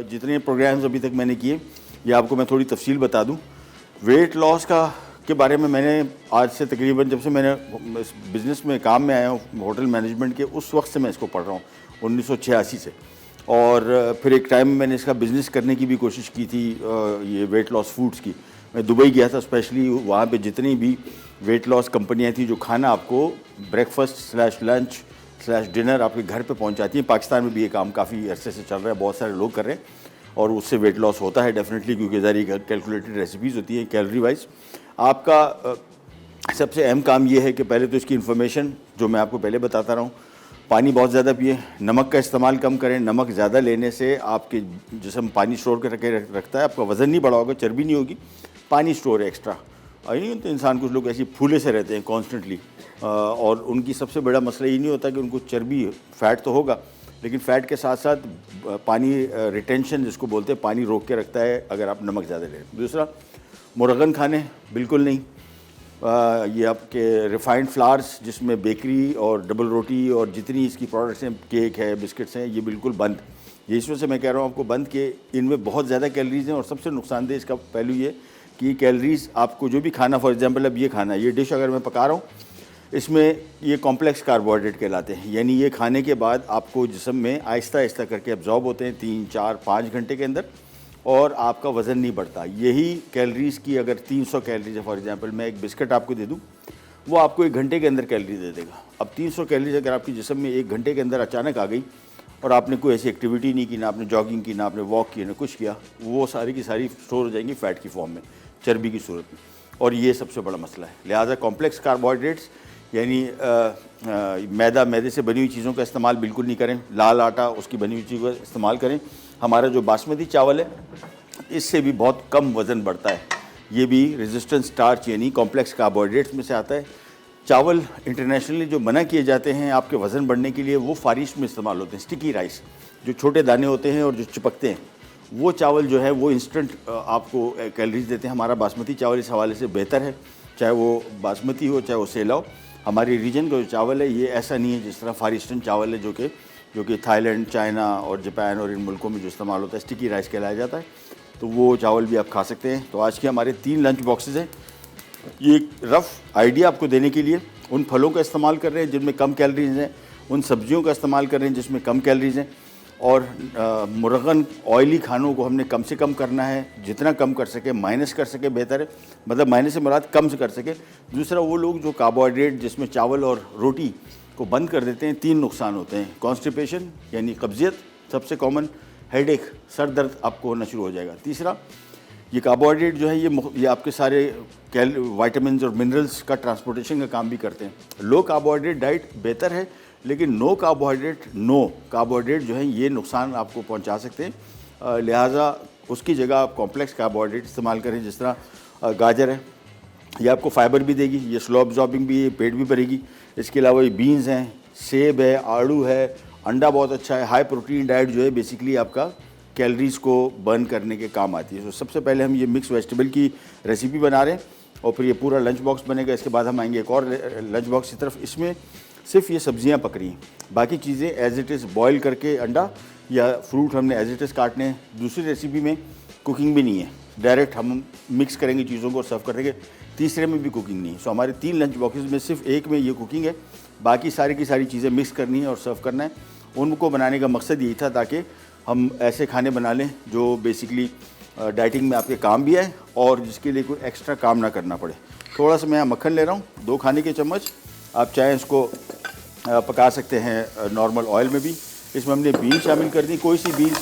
जितने प्रोग्राम्स अभी तक मैंने किए ये आपको मैं थोड़ी तफसील बता दूं। वेट लॉस के बारे में मैंने आज से तकरीबन जब से मैंने इस बिज़नेस में काम में आया हूँ होटल मैनेजमेंट के, उस वक्त से मैं इसको पढ़ रहा हूँ 1986 से। और फिर एक टाइम में मैंने इसका बिज़नेस करने की भी कोशिश की थी, ये वेट लॉस फूड्स की। मैं दुबई गया था स्पेशली, वहाँ पे जितनी भी वेट लॉस कंपनियाँ थी जो खाना आपको ब्रेकफास्ट/लंच/डिनर आपके घर पे पहुँचाती हैं। पाकिस्तान में भी ये काम काफ़ी अरसे से चल रहा है, बहुत सारे लोग कर रहे हैं और उससे वेट लॉस होता है डेफिनेटली, क्योंकि ज़ारी कैलकुलेटेड रेसिपीज़ होती हैं कैलोरी वाइज। आपका सबसे अहम काम ये है कि पहले तो इसकी इन्फॉर्मेशन जो मैं आपको पहले बताता रहा हूँ, पानी बहुत ज़्यादा पिए, नमक का इस्तेमाल कम करें। नमक ज़्यादा लेने से आपके जिस्म पानी स्टोर करके रखता है, आपका वज़न नहीं बढ़ा होगा, चर्बी नहीं होगी, पानी स्टोर है एक्स्ट्रा। नहीं तो इंसान, कुछ लोग ऐसे फूले से रहते हैं कॉन्स्टेंटली, और उनकी सबसे बड़ा मसला ये नहीं होता कि उनको चर्बी, फ़ैट तो होगा लेकिन फ़ैट के साथ साथ पानी रिटेंशन जिसको बोलते हैं, पानी रोक के रखता है अगर आप नमक ज़्यादा लें। दूसरा, मुरगन खाने बिल्कुल नहीं। ये आपके रिफ़ाइंड फ्लावर्स जिसमें बेकरी और डबल रोटी और जितनी इसकी प्रोडक्ट्स हैं, केक है, बिस्किट्स हैं, ये बिल्कुल बंद। ये इसमें से मैं कह रहा हूँ आपको बंद के, इनमें बहुत ज़्यादा कैलोरीज़ हैं और सबसे नुकसानदेह इसका पहलू ये कि कैलोरीज़ आपको जो भी खाना, फॉर एग्जांपल अब ये खाना, ये डिश अगर मैं पका रहा हूँ, इसमें ये कॉम्प्लेक्स कार्बोहाइड्रेट कहलाते हैं, यानी ये खाने के बाद आपको जिस्म में आहिस्ता आहिस्ता करके एब्जॉर्ब होते हैं 3, 4, 5 घंटे के अंदर, और आपका वज़न नहीं बढ़ता। यही कैलोरीज़ की अगर 300 कैलोरीज है, फॉर एग्जांपल मैं एक बिस्किट आपको दे दूं, वो आपको 1 घंटे के अंदर कैलोरी दे देगा। अब 300 कैलोरीज अगर आपकी जिस्म में 1 घंटे के अंदर अचानक आ गई और आपने कोई ऐसी एक्टिविटी नहीं की, ना आपने जॉगिंग की, ना आपने वॉक की, ना कुछ किया, वो सारी की सारी स्टोर हो जाएंगी फ़ैट की फॉर्म में, चर्बी की सूरत में, और ये सबसे बड़ा मसला है। लिहाजा कॉम्प्लेक्स कार्बोहाइड्रेट्स यानी मैदे से बनी हुई चीज़ों का इस्तेमाल बिल्कुल नहीं करें। लाल आटा, उसकी बनी हुई चीज़ों का इस्तेमाल करें। हमारा जो बासमती चावल है, इससे भी बहुत कम वज़न बढ़ता है। ये भी रेजिस्टेंट स्टार्च यानी कॉम्प्लेक्स कार्बोहाइड्रेट्स में से आता है। चावल इंटरनेशनली जो मना किए जाते हैं आपके वज़न बढ़ने के लिए, वो फारिश में इस्तेमाल होते हैं। स्टिकी राइस, जो छोटे दाने होते हैं और जो चिपकते हैं, वो चावल जो है वो इंस्टेंट आपको कैलोरीज देते हैं। हमारा बासमती चावल इस हवाले से बेहतर है, चाहे वो बासमती हो चाहे वो सेला हो। हमारे रीजन का जो चावल है ये ऐसा नहीं है जिस तरह फार ईस्टर्न चावल है, जो कि थाईलैंड, चाइना और जापान और इन मुल्कों में जो इस्तेमाल होता है, स्टिकी राइस कहलाया जाता है। तो वो चावल भी आप खा सकते हैं। तो आज के हमारे 3 लंच बॉक्सेस हैं। ये एक रफ़ आइडिया आपको देने के लिए, उन फलों का इस्तेमाल कर रहे हैं जिनमें कम कैलोरीज हैं, उन सब्जियों का इस्तेमाल कर रहे हैं जिसमें कम कैलोरीज हैं, और मुर्गन ऑयली खानों को हमने कम से कम करना है, जितना कम कर सके, माइनस कर सके बेहतर है, मतलब माइनस से मुराद कम से कर सके। दूसरा, वो लोग जो कार्बोहाइड्रेट जिसमें चावल और रोटी को बंद कर देते हैं, 3 नुकसान होते हैं। कॉन्स्टिपेशन यानी कब्जियत सबसे कॉमन, हेडेक, सर दर्द आपको होना शुरू हो जाएगा। तीसरा, ये कार्बोहाइड्रेट जो है ये आपके सारे वाइटामिन और मिनरल्स का ट्रांसपोर्टेशन का काम भी करते हैं। लो कार्बोहाइड्रेट डाइट बेहतर है, लेकिन नो कार्बोहाइड्रेट जो है ये नुकसान आपको पहुंचा सकते हैं। लिहाजा उसकी जगह आप कॉम्प्लेक्स कार्बोहाइड्रेट इस्तेमाल करें। जिस तरह गाजर है, ये आपको फाइबर भी देगी, ये स्लो अब्जॉर्बिंग भी है, पेट भी भरेगी। इसके अलावा ये बीन्स हैं, सेब है, आड़ू है, अंडा बहुत अच्छा है। हाई प्रोटीन डाइट जो है बेसिकली आपका कैलोरीज़ को बर्न करने के काम आती है। तो सबसे पहले हम ये मिक्स वेजिटेबल की रेसिपी बना रहे हैं और फिर ये पूरा लंच बॉक्स बनेगा। इसके बाद हम आएंगे एक और लंच बॉक्स की तरफ। इसमें सिर्फ ये सब्जियां पक रही हैं, बाकी चीज़ें एज इट इज़ बॉयल करके अंडा या फ्रूट हमने एज इट इज़ काटने हैं। दूसरी रेसिपी में कुकिंग भी नहीं है, डायरेक्ट हम मिक्स करेंगे चीज़ों को और सर्व करेंगे। तीसरे में भी कुकिंग नहीं है। सो हमारे 3 लंच बॉक्सेस में सिर्फ एक में ये कुकिंग है, बाकी सारी की सारी चीज़ें मिक्स करनी है और सर्व करना है। उनको बनाने का मकसद यही था ताकि हम ऐसे खाने बना लें जो बेसिकली डाइटिंग में आपके काम भी आए और जिसके लिए कोई एक्स्ट्रा काम ना करना पड़े। थोड़ा सा मैं यहाँ मक्खन ले रहा हूँ, 2 खाने के चम्मच। आप चाहें इसको पका सकते हैं नॉर्मल ऑयल में भी। इसमें हमने बीन्स शामिल कर दी, कोई सी बीन्स।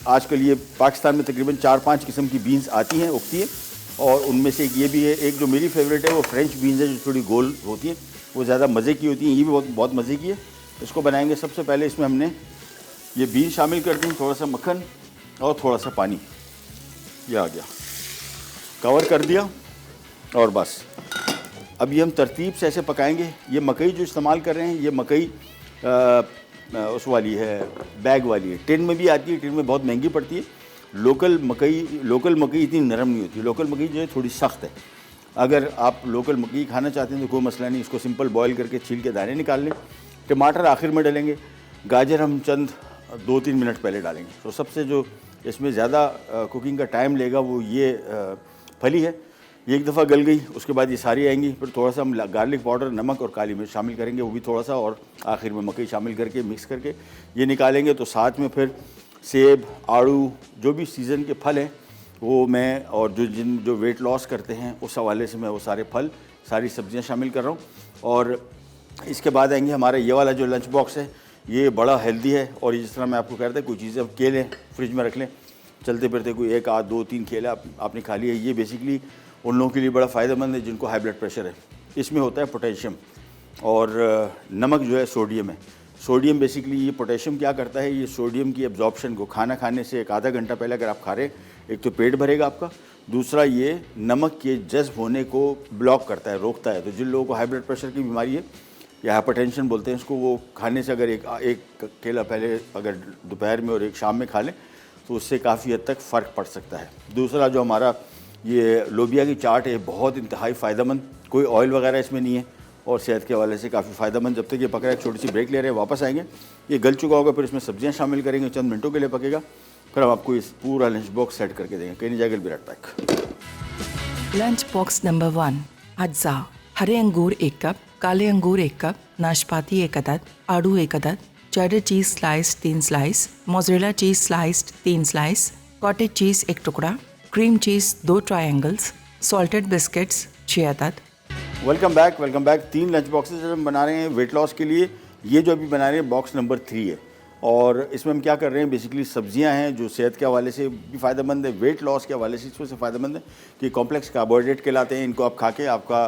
आजकल ये पाकिस्तान में तकरीबन 4-5 किस्म की बीन्स आती हैं, उगती है, और उनमें से एक ये भी है। एक जो मेरी फेवरेट है वो फ्रेंच बीन्स है, जो थोड़ी गोल होती हैं, वो ज़्यादा मज़े की होती हैं। ये भी बहुत मज़े की है। इसको बनाएंगे। सबसे पहले इसमें हमने ये बीन्स शामिल कर दी, थोड़ा सा मक्खन और थोड़ा सा पानी, ये आ गया, कवर कर दिया और बस। अब ये हम तरतीब से ऐसे पकाएंगे। ये मकई जो इस्तेमाल कर रहे हैं, ये मकई उस वाली है, बैग वाली है। टिन में भी आती है, टिन में बहुत महंगी पड़ती है। लोकल मकई इतनी नरम नहीं होती। लोकल मकई जो है थोड़ी सख्त है। अगर आप लोकल मकई खाना चाहते हैं तो कोई मसला नहीं, इसको सिंपल बॉयल करके छील के दाने निकाल लें। टमाटर आखिर में डालेंगे। गाजर हम चंद 2-3 मिनट पहले डालेंगे। तो सबसे जो इसमें ज़्यादा कुकिंग का टाइम लेगा वो ये फली है। ये एक दफ़ा गल गई, उसके बाद ये सारी आएंगी। फिर थोड़ा सा हम गार्लिक पाउडर, नमक और काली मिर्च शामिल करेंगे, वो भी थोड़ा सा, और आखिर में मकई शामिल करके मिक्स करके ये निकालेंगे। तो साथ में फिर सेब, आड़ू, जो भी सीज़न के फल हैं वो मैं, और जो वेट लॉस करते हैं उस हवाले से मैं वो सारे फल, सारी सब्जियां शामिल कर रहा हूँ। और इसके बाद आएंगे हमारा ये वाला जो लंच बॉक्स है, ये बड़ा हेल्दी है। और जिस तरह मैं आपको कह रहा था, कोई चीज़ें आप केले फ्रिज में रख लें, चलते फिरते कोई 1 आध 2 3 केले आपने खा लिए। ये बेसिकली उन लोगों के लिए बड़ा फ़ायदेमंद है जिनको हाई ब्लड प्रेशर है। इसमें होता है पोटेशियम, और नमक जो है सोडियम है। सोडियम बेसिकली, ये पोटेशियम क्या करता है, ये सोडियम की एब्जॉर्प्शन को, खाना खाने से एक आधा घंटा पहले अगर आप खा रहे हैं, एक तो पेट भरेगा आपका, दूसरा ये नमक के जज्ब होने को ब्लॉक करता है, रोकता है। तो जिन लोगों को हाई ब्लड प्रेशर की बीमारी है या हाइपरटेंशन बोलते हैं इसको, वो खाने से अगर एक केला पहले अगर दोपहर में और एक शाम में खा लें तो उससे काफ़ी हद तक फ़र्क पड़ सकता है। दूसरा जो हमारा ये लोबिया की चाट है, बहुत इंतहाई फ़ायदेमंद, कोई ऑयल वगैरह इसमें नहीं है और सेहत के हवाले से काफ़ी फ़ायदेमंद। जब तक ये पक रहा है, एक छोटी सी ब्रेक ले रहे हैं, वापस आएंगे, ये गल चुका होगा, फिर इसमें सब्जियां शामिल करेंगे, चंद मिनटों के लिए पकेगा, फिर हम आपको इस पूरा लंच बॉक्स सेट करके देंगे। कहीं नहीं जाएगा, be right back. Lunch box number 1। अज्जा: हरे अंगूर 1 कप, काले अंगूर 1 कप, नाशपाती 1 अदद, आड़ू 1 अदद, चेडर चीज़ slice 3 slice, mozzarella cheese sliced 3 slice, cottage चीज़ 1 टुकड़ा, cream cheese 2 triangles, salted biscuits 6 अदद। Welcome back. 3 लंच बॉक्सेस हम बना रहे हैं वेट लॉस के लिए। ये जो अभी बना रहे हैं बॉक्स नंबर 3 है, और इसमें हम क्या कर रहे हैं, बेसिकली सब्जियां हैं जो सेहत के हवाले से भी फ़ायदेमंद है, वेट लॉस के हवाले से इसमें से फ़ायदेमंद है कि कॉम्प्लेक्स कार्बोहाइड्रेट कहलाते हैं। इनको आप खा के आपका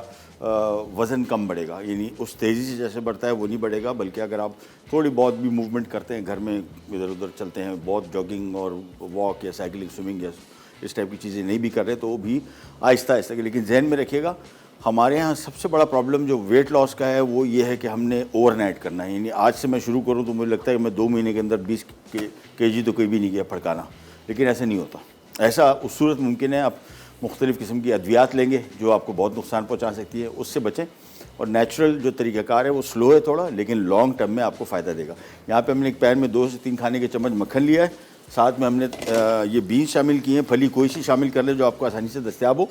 वज़न कम बढ़ेगा, यानी उस तेज़ी से जैसे बढ़ता है वो नहीं बढ़ेगा, बल्कि अगर आप थोड़ी बहुत भी मूवमेंट करते हैं, घर में इधर उधर चलते हैं, बहुत जॉगिंग और वॉक या साइकिलिंग, स्विमिंग या इस टाइप की चीज़ें नहीं भी कर रहे, तो वो भी आहिस्ता आहिस्ता। लेकिन जहन में रखिएगा, हमारे यहाँ सबसे बड़ा प्रॉब्लम जो वेट लॉस का है वो ये है कि हमने ओवरनाइट करना है। यानी आज से मैं शुरू करूँ तो मुझे लगता है कि मैं 2 महीने के अंदर 20 केजी तो कोई भी नहीं किया फड़काना, लेकिन ऐसा नहीं होता। ऐसा उस सूरत मुमकिन है, आप मुख्तलिफ़ किस्म की अद्वियात लेंगे जो आपको बहुत नुकसान पहुँचा सकती है, उससे बचें। और नेचुरल जो तरीक़ाकार है वो स्लो है थोड़ा, लेकिन लॉन्ग टर्म में आपको फ़ायदा देगा। यहाँ पर हमने एक पैन में 2 से 3 खाने के चम्मच मक्खन लिया है, साथ में हमने ये बीज शामिल किए हैं, फली कोई सी शामिल कर लें जो आपको आसानी से दस्तियाब हो।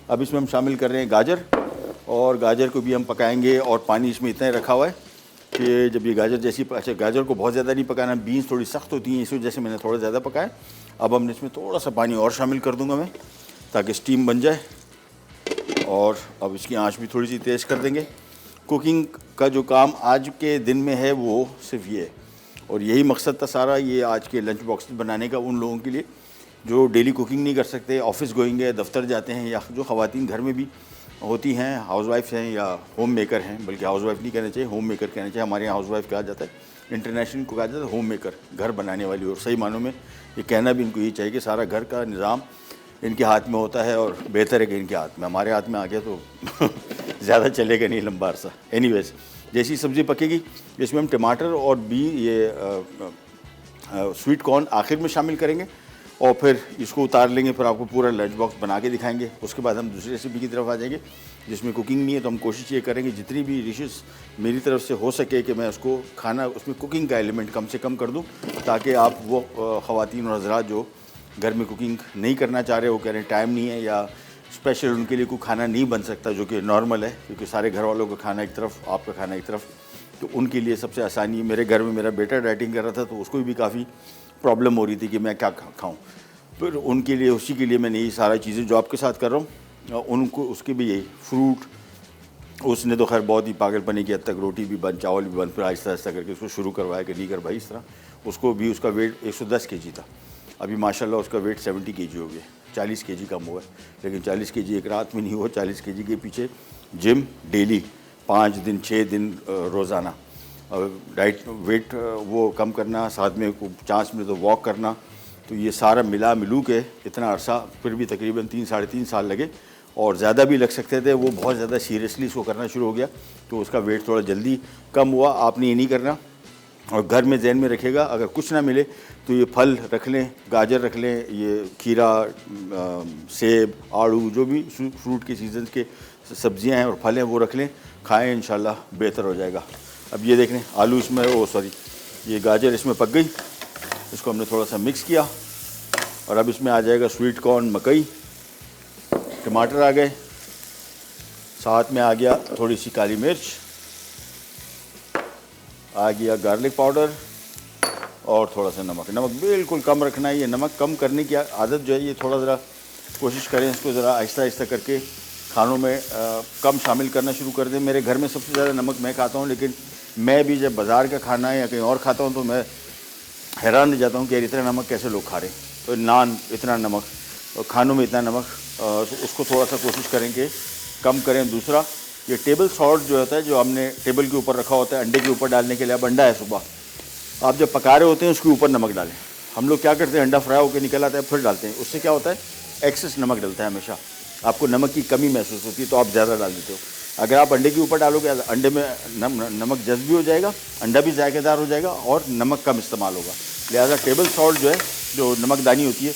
अब इसमें हम शामिल कर रहे हैं गाजर, और गाजर को भी हम पकाएंगे, और पानी इसमें इतना ही रखा हुआ है कि जब ये गाजर जैसी, अच्छा गाजर को बहुत ज़्यादा नहीं पकाना, बीन्स थोड़ी सख्त होती हैं, इस वजह से मैंने थोड़ा ज़्यादा पकाया। अब हमने इसमें थोड़ा सा पानी और शामिल कर दूंगा मैं, ताकि स्टीम बन जाए। और अब इसकी आंच भी थोड़ी सी तेज़ कर देंगे। कुकिंग का जो काम आज के दिन में है वो सिर्फ ये है, और यही मकसद था सारा ये आज के लंच बॉक्स बनाने का, उन लोगों के लिए जो डेली कुकिंग नहीं कर सकते, ऑफिस गोइंग है, दफ्तर जाते हैं, या जो ख़वातीन घर में भी होती हैं, हाउसवाइफ्स हैं या होम मेकर हैं, बल्कि हाउसवाइफ नहीं कहना चाहिए, होम मेकर कहना चाहिए। हमारे यहाँ हाउसवाइफ कहा जाता है, इंटरनेशनल को कहा जाता है होम मेकर, घर बनाने वाली। और सही मानों में ये कहना भी इनको ये चाहिए कि सारा घर का निज़ाम इनके हाथ में होता है, और बेहतर है कि इनके हाथ में। हमारे हाथ में आ गया तो ज़्यादा चलेगा नहीं लंबा अरसा। एनीवेज, जैसी सब्ज़ी पकेगी इसमें हम टमाटर और ये स्वीट कॉर्न आखिर में शामिल करेंगे, और फिर इसको उतार लेंगे, फिर आपको पूरा लंच बॉक्स बना के दिखाएंगे। उसके बाद हम दूसरी रेसिपी की तरफ आ जाएंगे जिसमें कुकिंग नहीं है, तो हम कोशिश ये करेंगे जितनी भी डिशेस मेरी तरफ से हो सके कि मैं उसको खाना, उसमें कुकिंग का एलिमेंट कम से कम कर दूं, ताकि आप वो ख़वातीन और हज़रात जो घर में कुकिंग नहीं करना चाह रहे, वो कह रहे हैं टाइम नहीं है या स्पेशल उनके लिए कोई खाना नहीं बन सकता, जो कि नॉर्मल है, क्योंकि सारे घर वालों का खाना एक तरफ, आपका खाना एक तरफ, तो उनके लिए सबसे आसानी। मेरे घर में मेरा बेटा डाइटिंग कर रहा था, तो उसको भी काफ़ी प्रॉब्लम हो रही थी कि मैं क्या खाऊं, फिर उनके लिए, उसी के लिए मैंने ये सारी चीज़ें जो आपके साथ कर रहा हूँ, उनको उसके भी यही फ्रूट, उसने तो खैर बहुत ही पागलपनी की हद तक, रोटी भी बंद, चावल भी बंद, फिर आहिस्ता आहिस्ता करके उसको शुरू करवाया कि नहीं कर भाई इस तरह। उसको भी, उसका वेट 110 केजी था, अभी माशाल्लाह उसका वेट 70 केजी हो गया, 40 केजी कम हुआ है। लेकिन 40 केजी एक रात में नहीं हुआ, 40 केजी के पीछे जिम डेली 5 दिन 6 दिन रोज़ाना, डाइट वेट वो कम करना, साथ में 50 मिनट तो वॉक करना, तो ये सारा मिला मिलू के इतना अरसा, फिर भी तकरीबन 3 साढ़े 3 साल लगे, और ज़्यादा भी लग सकते थे। वो बहुत ज़्यादा सीरियसली इसको करना शुरू हो गया, तो उसका वेट थोड़ा जल्दी कम हुआ। आपने ये नहीं करना, और घर में जहन में रखिएगा, अगर कुछ ना मिले तो ये फल रख लें, गाजर रख लें, ये खीरा, सेब, आड़ू, जो भी फ्रूट के सीजन के सब्जियां हैं और फल हैं वो रख लें, खाएं, इंशाल्लाह बेहतर हो जाएगा। अब ये देख लें, आलू इसमें, ये गाजर इसमें पक गई, इसको हमने थोड़ा सा मिक्स किया और अब इसमें आ जाएगा स्वीट कॉर्न, मकई, टमाटर आ गए, साथ में आ गया थोड़ी सी काली मिर्च, आ गया गार्लिक पाउडर और थोड़ा सा नमक। नमक बिल्कुल कम रखना है। ये नमक कम करने की आदत जो है ये थोड़ा ज़रा कोशिश करें, इसको ज़रा आहिस्ता आहिस्ता करके खानों में कम शामिल करना शुरू कर दें। मेरे घर में सबसे ज़्यादा नमक मैं खाता हूँ, लेकिन मैं भी जब बाज़ार का खाना है या कहीं और खाता हूँ तो मैं हैरान रह जाता हूँ कि यार इतना नमक कैसे लोग खा रहे हैं। तो नान इतना नमक और खानों में इतना नमक, तो उसको थोड़ा सा कोशिश करें कि कम करें। दूसरा, ये टेबल सॉल्ट जो होता है, जो हमने टेबल के ऊपर रखा होता है अंडे के ऊपर डालने के लिए, अब अंडा है सुबह, आप जब पका रहे होते हैं उसके ऊपर नमक डालें। हम लोग क्या करते हैं, अंडा फ्राई होकर निकल आता है फिर डालते हैं, उससे क्या होता है एक्सेस नमक डलता है, हमेशा आपको नमक की कमी महसूस होती है तो आप ज़्यादा डाल देते हो। अगर आप अंडे के ऊपर डालोगे अंडे में नमक जज्ब भी हो जाएगा, अंडा भी जायकेदार हो जाएगा और नमक कम इस्तेमाल होगा। लिहाजा टेबल सॉल्ट जो है, जो नमकदानी होती है,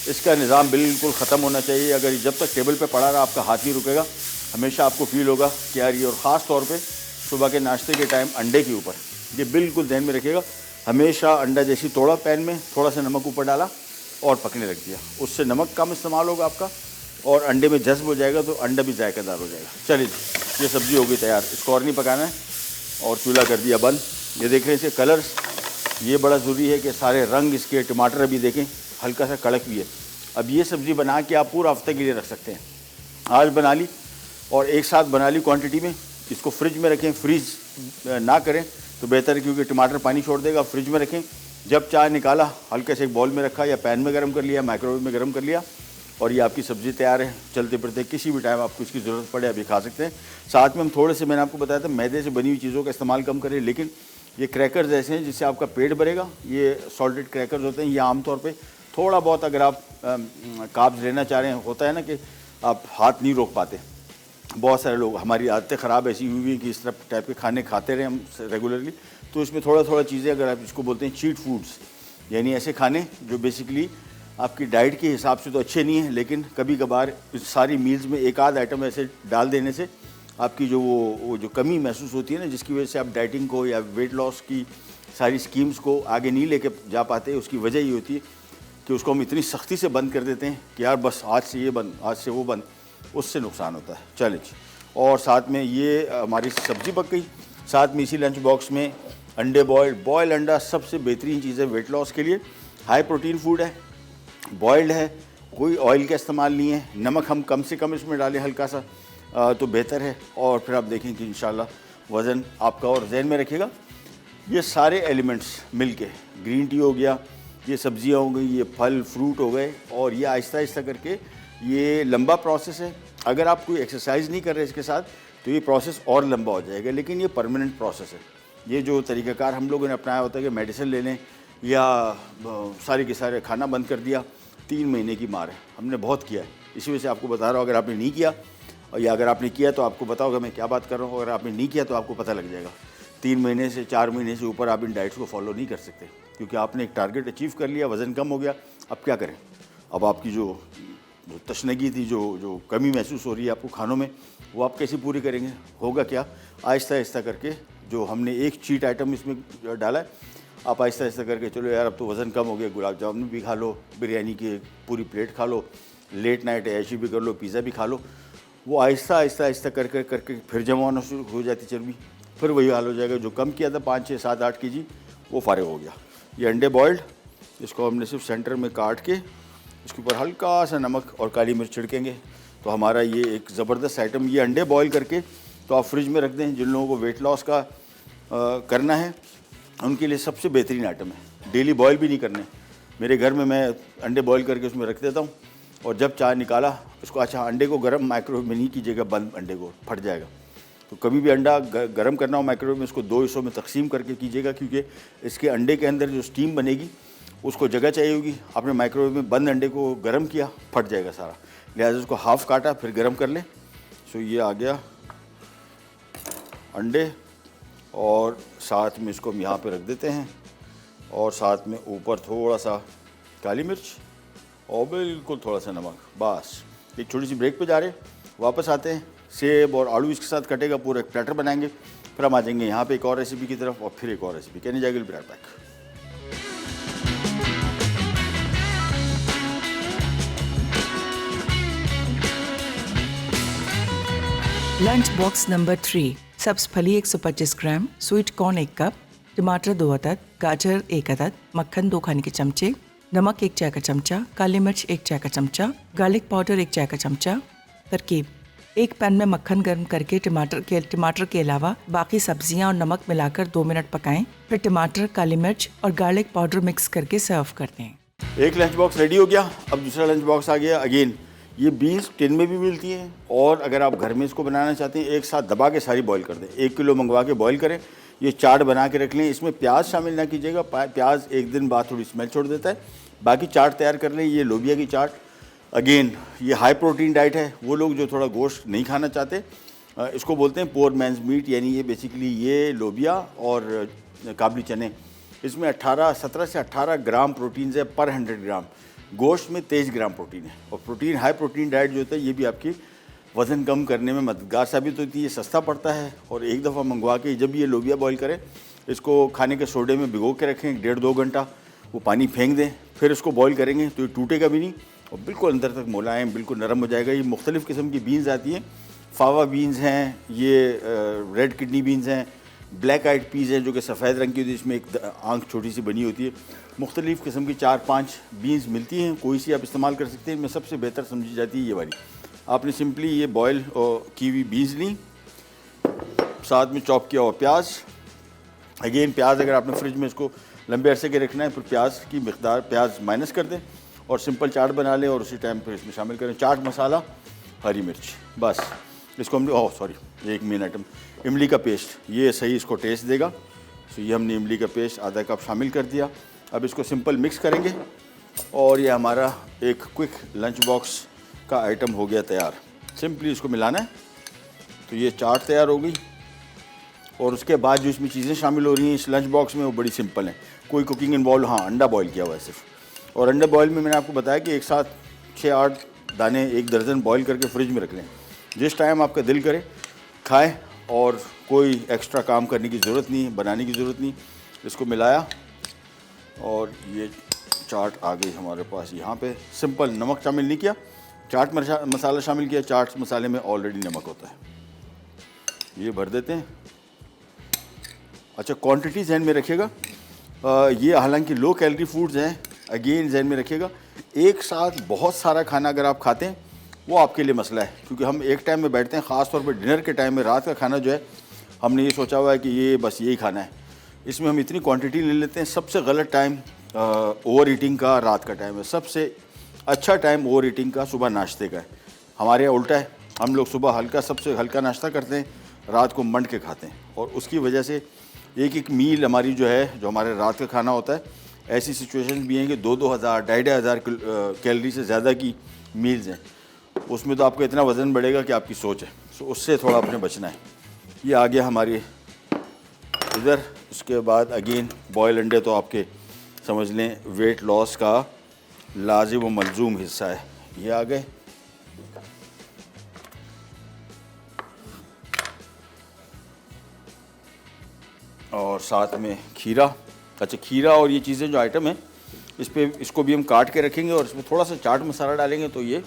इसका निज़ाम बिल्कुल ख़त्म होना चाहिए। अगर जब तक टेबल पे पड़ा रहा आपका हाथ नहीं रुकेगा, हमेशा आपको फील होगा कि यार ये, और ख़ास तौर पे सुबह के नाश्ते के टाइम अंडे के ऊपर, ये बिल्कुल ध्यान में रखिएगा, हमेशा अंडा जैसी तोड़ा पैन में थोड़ा सा नमक ऊपर डाला और पकने रख दिया, उससे नमक कम इस्तेमाल होगा आपका और अंडे में जज्ब हो जाएगा तो अंडा भी जायकेदार हो जाएगा। चलिए ये सब्ज़ी हो गई तैयार, इसको और नहीं पकाना है और चूल्हा कर दिया बंद। ये देख रहे हैं इसके कलर्स, ये बड़ा ज़रूरी है कि सारे रंग इसके, टमाटर अभी देखें हल्का सा कड़क भी है। अब ये सब्ज़ी बना के आप पूरा हफ्ते के लिए रख सकते हैं। आज बना ली और एक साथ बना ली क्वांटिटी में, इसको फ्रिज में रखें, फ्रीज ना करें तो बेहतर है क्योंकि टमाटर पानी छोड़ देगा। फ्रिज में रखें, जब चाय निकाला हल्के से एक बॉल में रखा या पैन में गर्म कर लिया, माइक्रोवेव में गर्म कर लिया और ये आपकी सब्ज़ी तैयार है। चलते फिरते किसी भी टाइम आपको इसकी ज़रूरत पड़े अभी खा सकते हैं। साथ में हम थोड़े से, मैंने आपको बताया था, मैदे से बनी हुई चीज़ों का इस्तेमाल कम करें, लेकिन ये क्रैकर्स ऐसे हैं जिससे आपका पेट भरेगा। ये सॉल्टेड क्रैकर्स होते हैं, ये आमतौर पे थोड़ा बहुत अगर आप कार्ब्स लेना चाह रहे हैं, होता है ना कि आप हाथ नहीं रोक पाते। बहुत सारे लोग, हमारी आदतें ख़राब ऐसी हुई हुई कि इस तरह टाइप के खाने खाते रहे हम रेगुलरली, तो इसमें थोड़ा थोड़ा चीज़ें, अगर आप इसको बोलते हैं चीट फूड्स, यानी ऐसे खाने जो बेसिकली आपकी डाइट के हिसाब से तो अच्छे नहीं हैं, लेकिन कभी कभार इस सारी मील्स में एक आध आइटम ऐसे डाल देने से आपकी जो वो जो कमी महसूस होती है ना, जिसकी वजह से आप डाइटिंग को या वेट लॉस की सारी स्कीम्स को आगे नहीं लेके जा पाते, उसकी वजह ये होती है कि उसको हम इतनी सख्ती से बंद कर देते हैं कि यार बस आज से ये बंद, आज से वो बंद, उससे नुकसान होता है। चलिए, और साथ में ये हमारी सब्ज़ी पक गई, साथ में इसी लंच बॉक्स में अंडे बॉयल अंडा सबसे बेहतरीन चीज़ है वेट लॉस के लिए। हाई प्रोटीन फूड है, बॉयल्ड है, कोई ऑयल का इस्तेमाल नहीं है, नमक हम कम से कम इसमें डालें हल्का सा तो बेहतर है। और फिर आप देखें कि इंशाल्लाह वज़न आपका, और जहन में रखिएगा ये सारे एलिमेंट्स मिलके, ग्रीन टी हो गया, ये सब्जियां हो गई, ये फल फ्रूट हो गए, और ये आहिस्ता आहिस्ता करके ये लंबा प्रोसेस है। अगर आप कोई एक्सरसाइज नहीं कर रहे इसके साथ तो ये प्रोसेस और लंबा हो जाएगा, लेकिन ये परमानेंट प्रोसेस है। ये जो तरीक़ाकार हम लोगों ने अपनाया होता है कि मेडिसिन ले लें या सारे के सारे खाना बंद कर दिया, 3 महीने की मार है, हमने बहुत किया है। इसी वजह से आपको बता रहा हूँ, अगर आपने नहीं किया और या अगर आपने किया तो आपको पता होगा मैं क्या बात कर रहा हूँ, अगर आपने नहीं किया तो आपको पता लग जाएगा। 3 महीने से 4 महीने से ऊपर आप इन डाइट्स को फॉलो नहीं कर सकते, क्योंकि आपने एक टारगेट अचीव कर लिया, वज़न कम हो गया। अब क्या करें, अब आपकी जो तशनगी थी, जो कमी महसूस हो रही है आपको खानों में, वो आप कैसे पूरी करेंगे? होगा क्या, आहिस्ता आहिस्ता करके जो हमने एक चीट आइटम इसमें डाला है, आप आहिस्ता आहिस्ता करके चलो यार अब तो वज़न कम हो गया, गुलाब जामुन भी खा लो, बिरयानी की पूरी प्लेट खा लो, लेट नाइट ऐशी भी कर लो, पिज़्ज़ा भी खा लो। वो आहिस्ता आहिस्ता आहिस्ता करके करके फिर जमा होना शुरू हो जाती चर्बी, फिर वही हाल हो जाएगा। जो कम किया था 5, 6, 7, 8 kg वो फारिग हो गया। ये अंडे बॉयल्ड, इसको हमने सिर्फ सेंटर में काट के इसके ऊपर हल्का सा नमक और काली मिर्च छिड़केंगे तो हमारा ये एक ज़बरदस्त आइटम। ये अंडे बॉयल करके तो आप फ्रिज में रख दें, जिन लोगों को वेट लॉस का करना है उनके लिए सबसे बेहतरीन आइटम है। डेली बॉयल भी नहीं करने, मेरे घर में मैं अंडे बॉयल करके उसमें रख देता हूँ, और जब चाय निकाला उसको, अच्छा अंडे को गर्म माइक्रोवेव में नहीं कीजिएगा, बंद अंडे को फट जाएगा। तो कभी भी अंडा गर्म करना हो माइक्रोवेव में, इसको 2 हिस्सों में तकसीम करके कीजिएगा, क्योंकि इसके अंडे के अंदर जो स्टीम बनेगी उसको जगह चाहिए होगी। आपने माइक्रोवेव में बंद अंडे को गर्म किया, फट जाएगा सारा, लिहाजा उसको हाफ़ काटा फिर गर्म कर लें। सो ये आ गया अंडे, और साथ में इसको हम यहाँ पे रख देते हैं, और साथ में ऊपर थोड़ा सा काली मिर्च और बिल्कुल थोड़ा सा नमक। बस एक छोटी सी ब्रेक पे जा रहे हैं, वापस आते हैं, सेब और आलू इसके साथ कटेगा, पूरा एक प्लेटर बनाएंगे, फिर हम आ जाएंगे यहाँ पे एक और रेसिपी की तरफ, और फिर एक और रेसिपी। कहने जाएगी, will be right back. Lunch box number 3, सब्ज फली 125 ग्राम, स्वीट कॉर्न 1 कप, टमाटर 2 अदद, गाजर 1 अदद, मक्खन 2 खाने के चमचे, नमक 1 चाय का चमचा, काली मिर्च 1 चाय का चमचा, गार्लिक पाउडर 1 चाय का चमचा। तरकीब: एक पैन में मक्खन गर्म करके टमाटर के अलावा बाकी सब्जियां और नमक मिलाकर 2 मिनट पकाएं। फिर टमाटर, काली मिर्च और गार्लिक पाउडर मिक्स करके सर्व कर दें। एक लंच बॉक्स रेडी हो गया। अब दूसरा लंच बॉक्स आ गया। अगेन ये बीन्स टिन में भी मिलती हैं, और अगर आप घर में इसको बनाना चाहते हैं एक साथ दबा के सारी बॉईल कर दें। 1 किलो मंगवा के बॉईल करें। ये चाट बना के रख लें। इसमें प्याज शामिल ना कीजिएगा, प्याज एक दिन बाद थोड़ी स्मेल छोड़ देता है। बाकी चाट तैयार कर लें। ये लोबिया की चाट। अगेन ये हाई प्रोटीन डाइट है। वो लोग जो थोड़ा गोश्त नहीं खाना चाहते, इसको बोलते हैं पोर मैंस मीट, यानी ये बेसिकली ये लोबिया और काबली चने, इसमें 17 से 18 ग्राम प्रोटीन है पर 100 ग्राम। गोश्त में 23 ग्राम प्रोटीन है। और प्रोटीन, हाई प्रोटीन डाइट जो होता है, ये भी आपकी वज़न कम करने में मददगार साबित होती है। सस्ता पड़ता है। और एक दफ़ा मंगवा के जब ये लोबिया बॉईल करें, इसको खाने के सोडे में भिगो के रखें 1.5-2 घंटा, वो पानी फेंक दें। फिर इसको बॉईल करेंगे तो ये टूटेगा भी नहीं और बिल्कुल अंदर तक मुलायम, बिल्कुल नरम हो जाएगा। ये मुख्तलिफ़ किस्म की बीन्स आती हैं। फावा बीन्स हैं, ये रेड किडनी बीन्स हैं, ब्लैक आइड पीज़ हैं जो कि सफ़ेद रंग की होती है, इसमें एक आंख छोटी सी बनी होती है। मुख्तलिफ़ किस्म की 4-5 बीन्स मिलती हैं, कोई सी आप इस्तेमाल कर सकते हैं। इनमें सबसे बेहतर समझी जाती है ये वाली। आपने सिंपली ये बॉयल की हुई बीन्स ली, साथ में चॉप किया हुआ प्याज। अगेन प्याज अगर आपने फ्रिज में इसको लंबे अरसे के रखना है, फिर प्याज की मिकदार प्याज माइनस कर दें और सिंपल चाट बना लें, और उसी टाइम फिर इसमें शामिल करें चाट मसाला, हरी मिर्च। बस इसको हम एक मेन आइटम इमली का पेस्ट, ये सही इसको टेस्ट देगा। तो ये हमने इमली का पेस्ट आधा कप शामिल कर दिया। अब इसको सिंपल मिक्स करेंगे और ये हमारा एक क्विक लंच बॉक्स का आइटम हो गया तैयार। सिंपली इसको मिलाना है तो ये चाट तैयार हो गई। और उसके बाद जो इसमें चीज़ें शामिल हो रही हैं इस लंच बॉक्स में, वो बड़ी सिंपल हैं, कोई कुकिंग इन्वॉल्व, हाँ अंडा बॉईल किया हुआ है सिर्फ। और अंडा बॉईल में मैंने आपको बताया कि एक साथ 6-8 दाने, 1 दर्जन बॉईल करके फ्रिज में रख लें। जिस टाइम आपका दिल करे खाएं, और कोई एक्स्ट्रा काम करने की ज़रूरत नहीं, बनाने की ज़रूरत नहीं। इसको मिलाया और ये चाट आ गई हमारे पास। यहाँ पे सिंपल नमक शामिल नहीं किया, चाट मसाला शामिल किया। चाट मसाले में ऑलरेडी नमक होता है। ये भर देते हैं। अच्छा, क्वांटिटी जहन में रखिएगा, ये हालांकि लो कैलोरी फूड्स हैं। अगेन जहन में रखिएगा, एक साथ बहुत सारा खाना अगर आप खाते हैं वो आपके लिए मसला है, क्योंकि हम एक टाइम में बैठते हैं, ख़ास तौर पे डिनर के टाइम में। रात का खाना जो है हमने ये सोचा हुआ है कि ये बस यही खाना है, इसमें हम इतनी क्वांटिटी ले लेते हैं। सबसे गलत टाइम ओवर ईटिंग का रात का टाइम है। सबसे अच्छा टाइम ओवर ईटिंग का सुबह नाश्ते का है। हमारे यहाँ उल्टा है, हम लोग सुबह सबसे हल्का नाश्ता करते हैं, रात को मंड के खाते हैं। और उसकी वजह से एक मील हमारी जो है, जो हमारे रात का खाना होता है, ऐसी सिचुएशन भी हैं कि 2-2 हज़ार 2,500 कैलोरी से ज़्यादा की मील्स हैं। उसमें तो आपका इतना वज़न बढ़ेगा कि आपकी सोच है। सो उससे थोड़ा अपने बचना है। ये आ गया हमारी इधर। उसके बाद अगेन बॉयल अंडे तो आपके समझ लें वेट लॉस का लाजिम व मलजूम हिस्सा है। ये आ गए। और साथ में खीरा। अच्छा, खीरा और ये चीज़ें जो आइटम है इसको भी हम काट के रखेंगे और इसमें थोड़ा सा चाट मसाला डालेंगे तो ये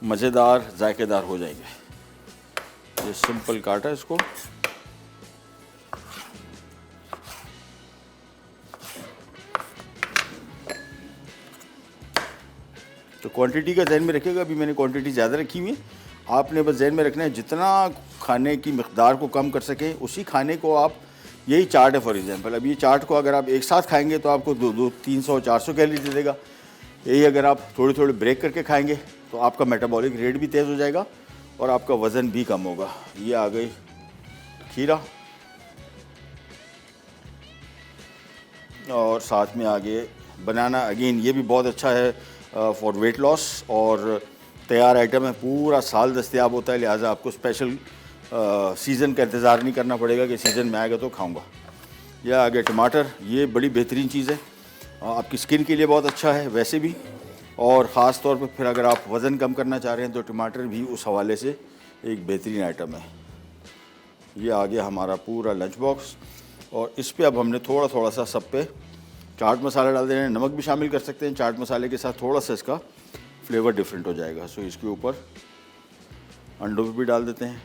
मज़ेदार जायकेदार हो जाएंगे। ये सिंपल काटा इसको। तो क्वांटिटी का ध्यान में रखिएगा। अभी मैंने क्वांटिटी ज़्यादा रखी हुई है, आपने बस ध्यान में रखना है जितना खाने की मिक़दार को कम कर सकें उसी खाने को आप, यही चार्ट है फॉर एग्जांपल। अब ये चार्ट को अगर आप एक साथ खाएंगे तो आपको 300-400 कैलोरी दे देगा। यही अगर आप थोड़े थोड़े ब्रेक करके खाएंगे तो आपका मेटाबॉलिक रेट भी तेज़ हो जाएगा और आपका वज़न भी कम होगा। ये आ गई खीरा और साथ में आगे बनाना। अगेन ये भी बहुत अच्छा है फॉर वेट लॉस और तैयार आइटम है, पूरा साल दस्तयाब होता है, लिहाजा आपको स्पेशल सीज़न का इंतज़ार नहीं करना पड़ेगा कि सीज़न में आएगा तो खाऊंगा। यह आ गया टमाटर। ये बड़ी बेहतरीन चीज़ है, आपकी स्किन के लिए बहुत अच्छा है वैसे भी, और ख़ास तौर पे फिर अगर आप वज़न कम करना चाह रहे हैं तो टमाटर भी उस हवाले से एक बेहतरीन आइटम है। ये आ गया हमारा पूरा लंच बॉक्स और इस पर अब हमने थोड़ा थोड़ा सा सब पे चाट मसाला डाल देना है। नमक भी शामिल कर सकते हैं चाट मसाले के साथ, थोड़ा सा इसका फ्लेवर डिफरेंट हो जाएगा। सो इसके ऊपर अंडों भी डाल देते हैं।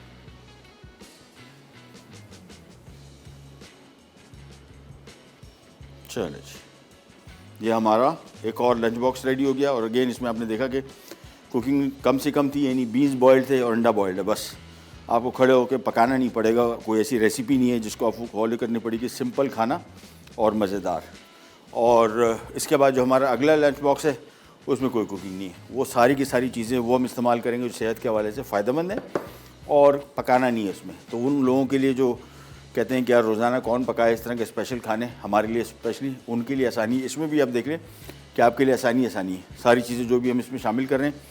चलो जी, ये हमारा एक और लंच बॉक्स रेडी हो गया। और अगेन इसमें आपने देखा कि कुकिंग कम से कम थी, यानी बीन्स बॉयल्ड थे और अंडा बॉयल्ड है। बस आपको खड़े होकर पकाना नहीं पड़ेगा, कोई ऐसी रेसिपी नहीं है जिसको आपको फॉलो करनी पड़ेगी। सिंपल खाना और मज़ेदार। और इसके बाद जो हमारा अगला लंच बॉक्स है उसमें कोई कुकिंग नहीं है, वो सारी की सारी चीज़ें वो हम इस्तेमाल करेंगे जो सेहत के हवाले से फ़ायदेमंद है और पकाना नहीं है उसमें। तो उन लोगों के लिए जो कहते हैं कि यार रोज़ाना कौन पकाए इस तरह के स्पेशल खाने, हमारे लिए स्पेशली उनके लिए आसानी है। इसमें भी आप देख लें कि आपके लिए आसानी है। सारी चीज़ें जो भी हम इसमें शामिल कर रहे हैं,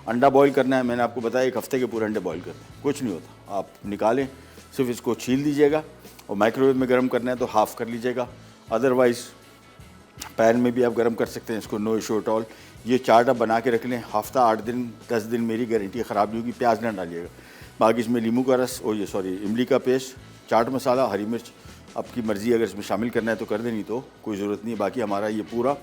अंडा बॉईल करना है, मैंने आपको बताया 1 हफ्ते के पूरे अंडे बॉईल करते हैं, कुछ नहीं होता। आप निकालें, सिर्फ इसको छील दीजिएगा और माइक्रोवेव में गर्म करना है तो हाफ़ कर लीजिएगा, अदरवाइज़ पैन में भी आप गर्म कर सकते हैं इसको, नो इशू एट ऑल। ये चाट आप बना के रख लें, हफ्ता 8 दिन 10 दिन मेरी गारंटी ख़राब नहीं होगी। प्याज ना डालिएगा, बाकी इसमें नींबू का रस और इमली का पेस्ट, चाट मसाला, हरी मिर्च आपकी मर्ज़ी, अगर इसमें शामिल करना है तो कर दें, नहीं तो कोई ज़रूरत नहीं है। बाकी हमारा ये पूरा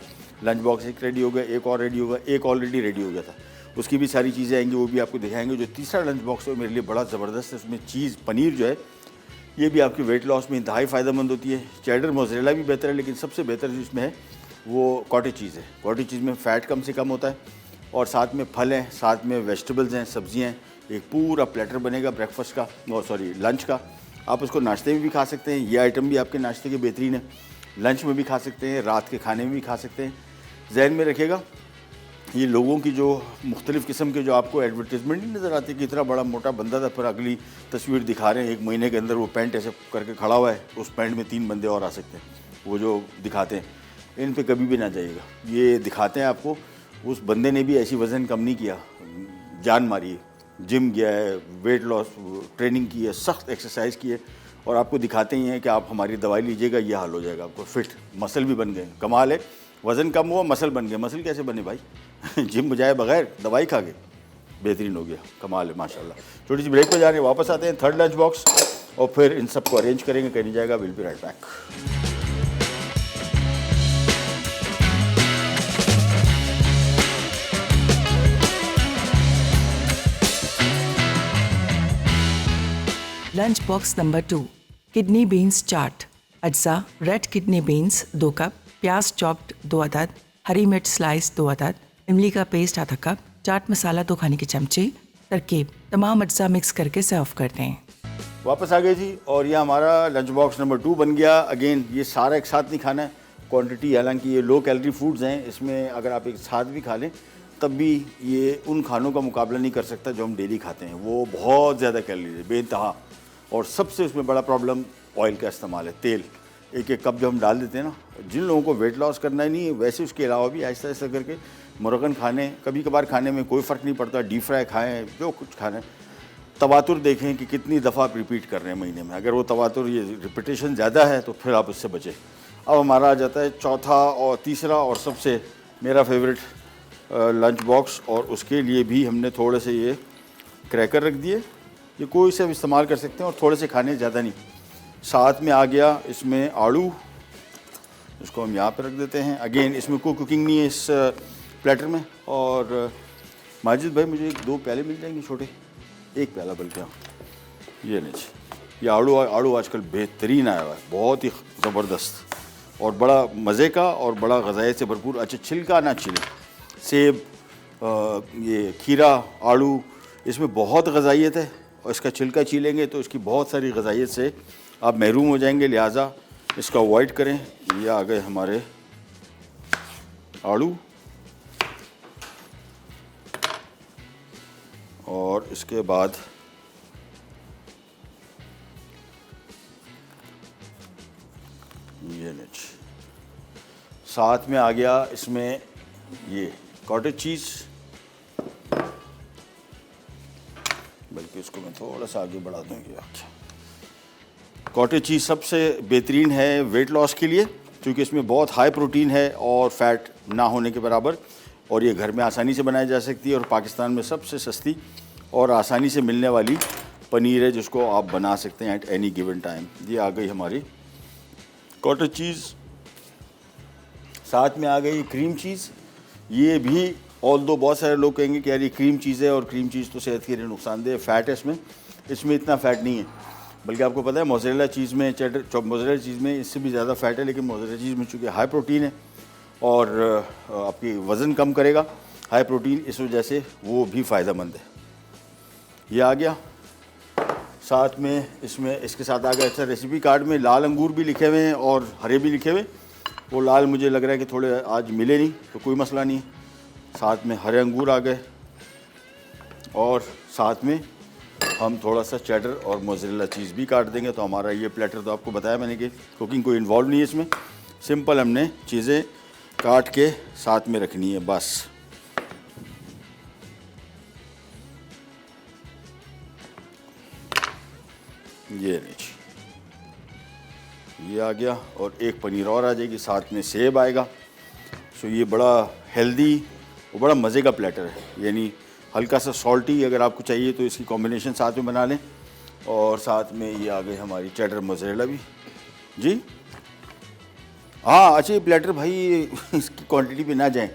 लंच बॉक्स एक रेडी हो गया, एक और रेडी होगा, एक ऑलरेडी रेडी हो गया था, उसकी भी सारी चीज़ें आएंगी, वो भी आपको दिखाएंगे। जो तीसरा लंच बॉक्स है मेरे लिए बड़ा ज़बरदस्त है, उसमें चीज़ पनीर जो है ये भी आपकी वेट लॉस में इंतहाई फ़ायदेमंद होती है। चेडर मोज़रेला भी बेहतर है, लेकिन सबसे बेहतर जो इसमें है वो कॉटेज चीज़ है। कॉटेज चीज़ में फ़ैट कम से कम होता है और साथ में फल हैं, साथ में वेजिटेबल्स हैं, सब्जियाँ हैं, एक पूरा प्लेटर बनेगा ब्रेकफास्ट का और लंच का। आप उसको नाश्ते में भी खा सकते हैं, ये आइटम भी आपके नाश्ते के बेहतरीन है, लंच में भी खा सकते हैं, रात के खाने में भी खा सकते हैं। जहन में रखिएगा, ये लोगों की जो मुख्तलिफ़ किस्म के जो आपको एडवर्टीज़मेंट नहीं नज़र आती कि इतना बड़ा मोटा बंदा था, फिर अगली तस्वीर दिखा रहे हैं 1 महीने के अंदर वो पैंट ऐसे करके खड़ा हुआ है, उस पैंट में 3 बंदे और आ सकते हैं, वो जो दिखाते हैं, इन पे कभी भी ना जाइएगा। ये दिखाते हैं आपको, उस बंदे ने भी ऐसी वज़न कम नहीं किया, जान मारी है, जिम गया है, वेट लॉस ट्रेनिंग की है, सख्त एक्सरसाइज की है, और आपको दिखाते ही हैं कि आप हमारी दवाई लीजिएगा, ये हाल हो जाएगा, आपको फिट, मसल भी बन गए। कमाल है, वज़न कम हुआ, मसल बन गए। मसल कैसे बने भाई? जिम बजाए बगैर दवाई खा के, बेहतरीन हो गया, कमाल है माशाल्लाह। छोटी सी ब्रेक पे जा रहे हैं, वापस आते हैं थर्ड लंच बॉक्स और फिर इन सबको अरेंज करेंगे, कहीं नहीं जाएगा। Will be right back. Lunch box number 2, kidney beans chaat. अज्जा: रेड किडनी बीन्स 2 कप, प्याज चॉप्ड 2 अदद, हरी मिर्च स्लाइस 2 अदद, इमली का पेस्ट आधा कप, चाट मसाला 2 खाने के चमचे। तरकीब: तमाम अज्जा मिक्स करके सर्व कर दें। वापस आ गए जी, और यह हमारा लंच बॉक्स नंबर 2 बन गया। अगेन ये सारा एक साथ नहीं खाना है, क्वांटिटी, हालांकि ये लो कैलोरी फूड्स हैं, इसमें अगर आप एक साथ भी खा लें तब भी ये उन खानों का मुकाबला नहीं कर सकता जो हम डेली खाते हैं। वो बहुत ज़्यादा कैलोरी है, बेइंतहा। और सबसे उसमें बड़ा प्रॉब्लम ऑयल का इस्तेमाल है, तेल। 1-1 कप जो हम डाल देते हैं ना, जिन लोगों को वेट लॉस करना ही नहीं है, वैसे उसके अलावा भी आहिस्ता आहिस्ता करके मुर्गन खाने, कभी कभार खाने में कोई फ़र्क नहीं पड़ता, डीप फ्राई खाएँ, जो कुछ खाना है। तवातुर देखें कि कितनी दफ़ा आप रिपीट कर रहे हैं महीने में, अगर वो तवातुर, ये रिपीटेशन ज़्यादा है तो फिर आप उससे बचें। अब हमारा आ जाता है चौथा और तीसरा और सबसे मेरा फेवरेट लंच बॉक्स, और उसके लिए भी हमने थोड़े से ये क्रैकर रख दिए, ये कोई से भी इस्तेमाल कर सकते हैं, और थोड़े से खाने, ज़्यादा नहीं। साथ में आ गया इसमें आड़ू, इसको हम यहाँ पे रख देते हैं। अगेन इसमें कोई कुकिंग नहीं है इस प्लेटर में। और माजिद भाई मुझे 2 प्याले मिल जाएंगे छोटे, 1 प्याला बल्कि, हाँ ये नहीं, ये आड़ू आजकल बेहतरीन आया हुआ है, बहुत ही ज़बरदस्त और बड़ा मज़े का और बड़ा ग़ज़ाइयत से भरपूर। अच्छा, छिलका ना छिले, सेब, ये खीरा, आड़ू, इसमें बहुत ग़ज़ाइयत है, और इसका छिलका छीलेंगे तो इसकी बहुत सारी ग़ज़ाइयत से आप महरूम हो जाएंगे, लिहाजा इसका अवॉइड करें। ये आ गए हमारे आड़ू, और इसके बाद ये मिर्च, साथ में आ गया इसमें ये कॉटेज चीज़, बल्कि इसको मैं थोड़ा सा आगे बढ़ा दूँगी। कॉटेज चीज़ सबसे बेहतरीन है वेट लॉस के लिए, क्योंकि इसमें बहुत हाई प्रोटीन है और फैट ना होने के बराबर, और ये घर में आसानी से बनाई जा सकती है, और पाकिस्तान में सबसे सस्ती और आसानी से मिलने वाली पनीर है, जिसको आप बना सकते हैं एट एनी गिवन टाइम। ये आ गई हमारी कॉटेज चीज़, साथ में आ गई क्रीम चीज़। ये भी ऑल्दो बहुत सारे लोग कहेंगे कि यार ये क्रीम चीज़ है, और क्रीम चीज़ तो सेहत के लिए नुकसानदेह, फ़ैट है इसमें इतना फ़ैट नहीं है। बल्कि आपको पता है मोज़रेला चीज़ में, चेडर मोज़रेला चीज़ में इससे भी ज़्यादा फ़ैट है, लेकिन मोज़रेला चीज़ में चूँकि हाई प्रोटीन है और आपकी वज़न कम करेगा, हाई प्रोटीन, इस वजह से वो भी फ़ायदेमंद है। ये आ गया, साथ में इसमें इसके साथ आ गया, अच्छा रेसिपी कार्ड में लाल अंगूर भी लिखे हुए हैं और हरे भी लिखे हुए। वो लाल मुझे लग रहा है कि थोड़े आज मिले नहीं, तो कोई मसला नहीं। साथ में हरे अंगूर आ गए और साथ में हम थोड़ा सा चेडर और मोज़रेला चीज़ भी काट देंगे। तो हमारा ये प्लेटर, तो आपको बताया मैंने कि कुकिंग कोई इन्वॉल्व नहीं है इसमें, सिंपल हमने चीज़ें काट के साथ में रखनी है बस। ये लीजिए, ये आ गया और एक पनीर और आ जाएगी, साथ में सेब आएगा। सो ये बड़ा हेल्दी और बड़ा मज़े का प्लेटर है, यानी हल्का सा सॉल्टी अगर आपको चाहिए तो इसकी कॉम्बिनेशन साथ में बना लें। और साथ में ये आ गई हमारी चेडर मोज़रेला भी जी। हाँ अच्छा, ये प्लेटर भाई इसकी क्वांटिटी पे ना जाएं,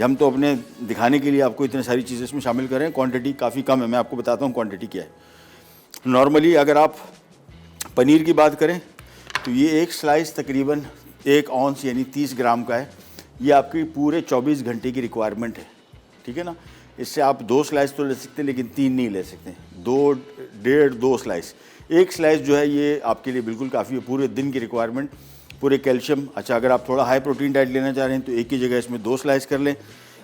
हम तो अपने दिखाने के लिए आपको इतने सारी चीज़ें इसमें शामिल कर रहे हैं। क्वांटिटी काफ़ी कम है, मैं आपको बताता हूँ क्वांटिटी क्या है। नॉर्मली अगर आप पनीर की बात करें तो ये एक स्लाइस तकरीबन 1 औंस यानी 30 ग्राम का है। ये आपकी पूरे 24 घंटे की रिक्वायरमेंट है, ठीक है ना। इससे आप 2 स्लाइस तो ले सकते हैं, लेकिन 3 नहीं ले सकते, 2, 1.5, 2 स्लाइस। एक स्लाइस जो है ये आपके लिए बिल्कुल काफ़ी है, पूरे दिन की रिक्वायरमेंट, पूरे कैल्शियम। अच्छा, अगर आप थोड़ा हाई प्रोटीन डाइट लेना चाह रहे हैं तो एक ही जगह इसमें 2 स्लाइस कर लें।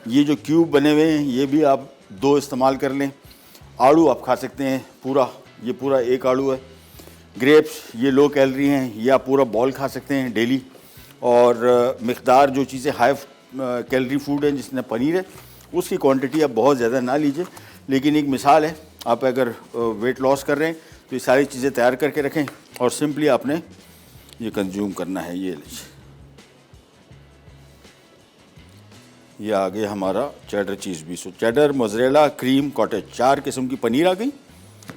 ये जो क्यूब बने हुए हैं ये भी आप 2 इस्तेमाल कर लें। आड़ू आप खा सकते हैं पूरा, ये पूरा 1 आड़ू है। ग्रेप्स ये लो कैलोरी हैं, या पूरा बॉल खा सकते हैं डेली। और मिक़दार जो चीज़ें हाई कैलोरी फूड हैं, जिसमें पनीर है, उसकी क्वांटिटी आप बहुत ज़्यादा ना लीजिए। लेकिन एक मिसाल है, आप अगर वेट लॉस कर रहे हैं तो ये सारी चीज़ें तैयार करके रखें और सिंपली आपने ये कंज्यूम करना है। ये लीजिए, ये आ गया हमारा चेडर चीज़ भी। सो चेडर, मोज़रेला, क्रीम, कॉटेज, 4 किस्म की पनीर आ गई,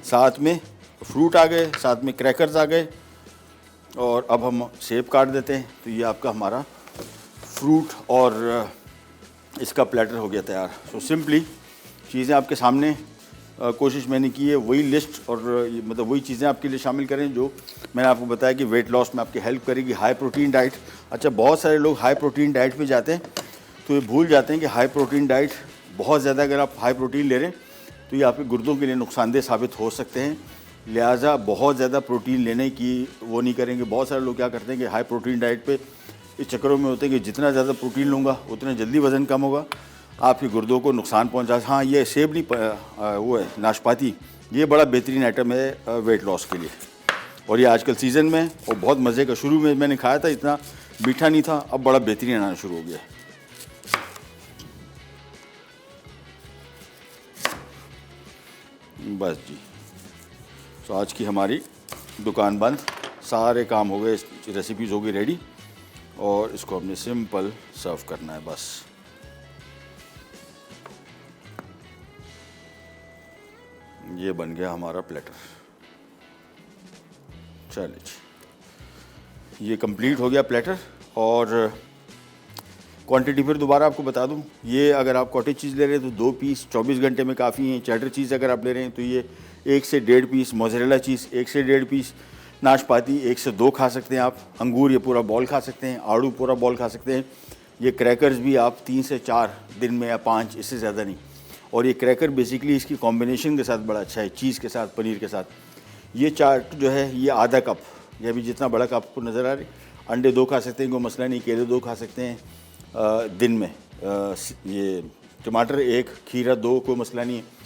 साथ में फ्रूट आ गए, साथ में क्रैकर्स आ गए। और अब हम सेब काट देते हैं। तो ये आपका हमारा फ्रूट और इसका प्लेटर हो गया तैयार। सो सिंपली चीज़ें आपके सामने, कोशिश मैंने की है वही लिस्ट और मतलब वही चीज़ें आपके लिए शामिल करें जो मैंने आपको बताया कि वेट लॉस में आपकी हेल्प करेगी। हाई प्रोटीन डाइट, अच्छा बहुत सारे लोग हाई प्रोटीन डाइट पे जाते हैं तो ये भूल जाते हैं कि हाई प्रोटीन डाइट बहुत ज़्यादा, अगर आप हाई प्रोटीन ले रहे हैं तो ये आपके गुर्दों के लिए नुकसानदेह साबित हो सकते हैं। लिहाजा बहुत ज़्यादा प्रोटीन लेने की वो नहीं करेंगे। बहुत सारे लोग क्या करते हैं कि हाई प्रोटीन डाइट पे इस चक्करों में होते हैं कि जितना ज़्यादा प्रोटीन लूँगा उतना जल्दी वज़न कम होगा, आपके गुर्दों को नुकसान पहुँचा। हाँ, ये सेब नहीं, वो है नाशपाती, ये बड़ा बेहतरीन आइटम है वेट लॉस के लिए। और ये आजकल सीज़न में और बहुत मज़े का, शुरू में मैंने खाया था इतना मीठा नहीं था, अब बड़ा बेहतरीन आना शुरू हो गया है। बस जी, तो आज की हमारी दुकान बंद, सारे काम हो गए, रेसिपीज़ हो गई रेडी और इसको हमने सिंपल सर्व करना है बस। ये बन गया हमारा प्लेटर। चलिए, ये कंप्लीट हो गया प्लेटर। और क्वांटिटी फिर दोबारा आपको बता दूं, ये अगर आप कॉटेज चीज़ ले रहे हैं तो 2 पीस 24 घंटे में काफ़ी हैं। चेडर चीज़ अगर आप ले रहे हैं तो ये 1 से 1.5 पीस, मोज़रेला चीज़ 1 से 1.5 पीस, नाशपाती 1 से 2 खा सकते हैं आप, अंगूर ये पूरा बॉल खा सकते हैं, आड़ू पूरा बॉल खा सकते हैं। ये क्रैकर्स भी आप 3 से 4 दिन में या 5, इससे ज़्यादा नहीं। और ये क्रैकर बेसिकली इसकी कॉम्बिनेशन के साथ बड़ा अच्छा है, चीज़ के साथ, पनीर के साथ। ये चाट जो है ये आधा कप, या भी जितना बड़ा कप आपको नज़र आ रही, अंडे 2 खा सकते हैं, कोई मसला नहीं, केले 2 खा सकते हैं दिन में। ये टमाटर 1, खीरा 2, कोई मसला नहीं है।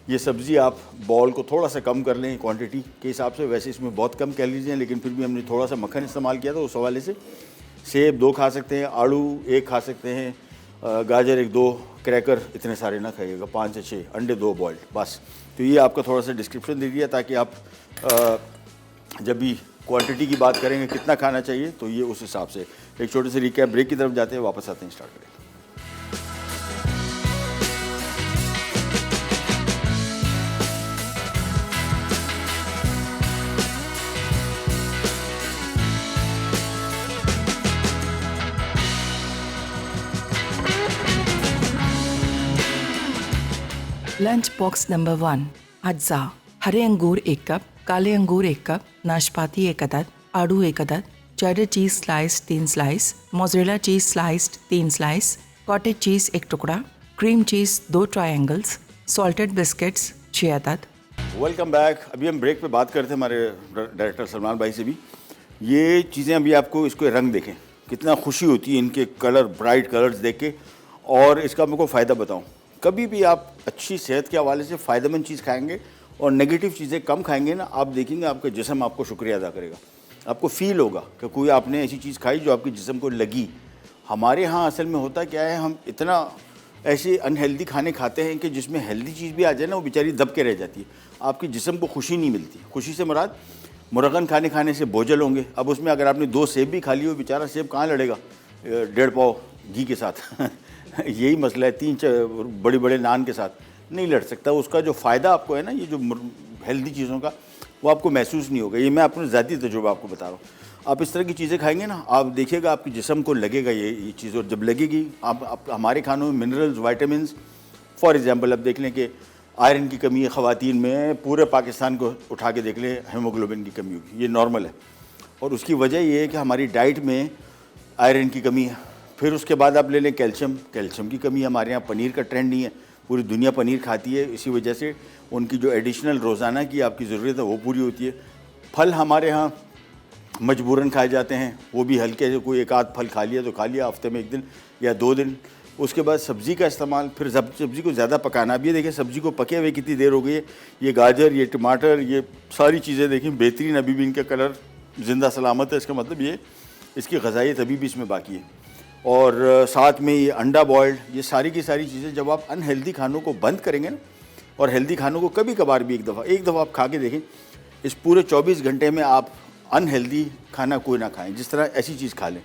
ये सब्ज़ी आप बॉल को थोड़ा सा कम कर लें क्वांटिटी के हिसाब से, वैसे इसमें बहुत कम कैलोरीज हैं, लेकिन फिर भी हमने थोड़ा सा मक्खन इस्तेमाल किया था उस हवाले से। सेब 2 खा सकते हैं, आड़ू 1 खा सकते हैं, गाजर 1, 2, क्रैकर इतने सारे ना खाइएगा, 5 से 6, अंडे 2 बॉइल्ड बस। तो ये आपका थोड़ा सा डिस्क्रिप्शन दे दिया ताकि आप जब भी क्वांटिटी की बात करेंगे कितना खाना चाहिए तो ये उस हिसाब से। एक छोटे से रिकैप, ब्रेक की तरफ जाते हैं, वापस आते हैं, स्टार्ट करें। लंच बॉक्स नंबर 1, अज्जा, हरे अंगूर 1 कप, काले अंगूर 1 कप, नाशपाती 1 अदद, आड़ू 1 अदद, चेडर चीज़ slice 3 slice, mozzarella cheese sliced 3 slice, cottage चीज़ 1 टुकड़ा, cream cheese 2 triangles, salted biscuits 6 अदद। Welcome back. अभी हम ब्रेक पे बात करते हैं हमारे डायरेक्टर सलमान भाई से भी। ये चीज़ें अभी आपको इसको रंग देखें, कितना खुशी होती है इनके कलर, ब्राइट कलर्स देख के। और इसका मैं को फ़ायदा बताऊं, कभी भी आप अच्छी सेहत के हवाले से फ़ायदेमंद चीज़ खाएंगे और नेगेटिव चीज़ें कम खाएंगे ना, आप देखेंगे आपका जिस्म आपको शुक्रिया अदा करेगा। आपको फील होगा कि कोई आपने ऐसी चीज़ खाई जो आपके जिस्म को लगी। हमारे यहाँ असल में होता क्या है, हम इतना ऐसे अनहेल्दी खाने खाते हैं कि जिसमें हेल्दी चीज़ भी आ जाए ना, वो बेचारी दब के रह जाती है। आपके जिस्म को खुशी नहीं मिलती। खुशी से मुराद मुरगन खाने से बोझल होंगे। अब उसमें अगर आपने 2 सेब भी खा लिए हो, बेचारा सेब कहाँ लड़ेगा 1.5 पाव घी के साथ यही मसला है। 3 बड़े बड़े नान के साथ नहीं लड़ सकता। उसका जो फ़ायदा आपको है ना, ये जो हेल्दी चीज़ों का, वो आपको महसूस नहीं होगा। ये मैं अपने ज़ाती तजुर्बा आपको बता रहा हूँ। आप इस तरह की चीज़ें खाएंगे ना, आप देखिएगा आपके जिस्म को लगेगा ये चीज़। और जब लगेगी, आप हमारे खानों में मिनरल्स, वाइटामिन, फॉर एग्ज़ाम्पल अब देख लें कि आयरन की कमी है ख़वातीन में, पूरे पाकिस्तान को उठा के देख लें हेमोग्लोबिन की कमी होगी, ये नॉर्मल है। और उसकी वजह ये है कि हमारी डाइट में आयरन की कमी है। फिर उसके बाद आप ले लें कैल्शियम की कमी है। हमारे यहाँ पनीर का ट्रेंड नहीं है, पूरी दुनिया पनीर खाती है, इसी वजह से उनकी जो एडिशनल रोज़ाना की आपकी ज़रूरत है वो पूरी होती है। फल हमारे यहाँ मजबूरन खाए जाते हैं, वो भी हल्के से, कोई एक आध फल खा लिया तो खा लिया, हफ्ते में 1 दिन या 2 दिन। उसके बाद सब्ज़ी का इस्तेमाल, फिर सब्ज़ी को ज़्यादा पकाना भी है। देखिए सब्ज़ी को पके हुए कितनी देर हो गई है। ये गाजर, ये टमाटर, ये सारी चीज़ें देखें बेहतरीन, अभी भी इनका कलर ज़िंदा सलामत है। इसका मतलब ये इसकी ग़ज़ाइयत अभी भी इसमें बाकी है। और साथ में ये अंडा बॉयल्ड, ये सारी की सारी चीज़ें जब आप अनहेल्दी खानों को बंद करेंगे ना, और हेल्दी खानों को कभी कभार भी एक दफ़ा आप खा के देखें, इस पूरे 24 घंटे में आप अनहेल्दी खाना कोई ना खाएं। जिस तरह ऐसी चीज़ खा लें,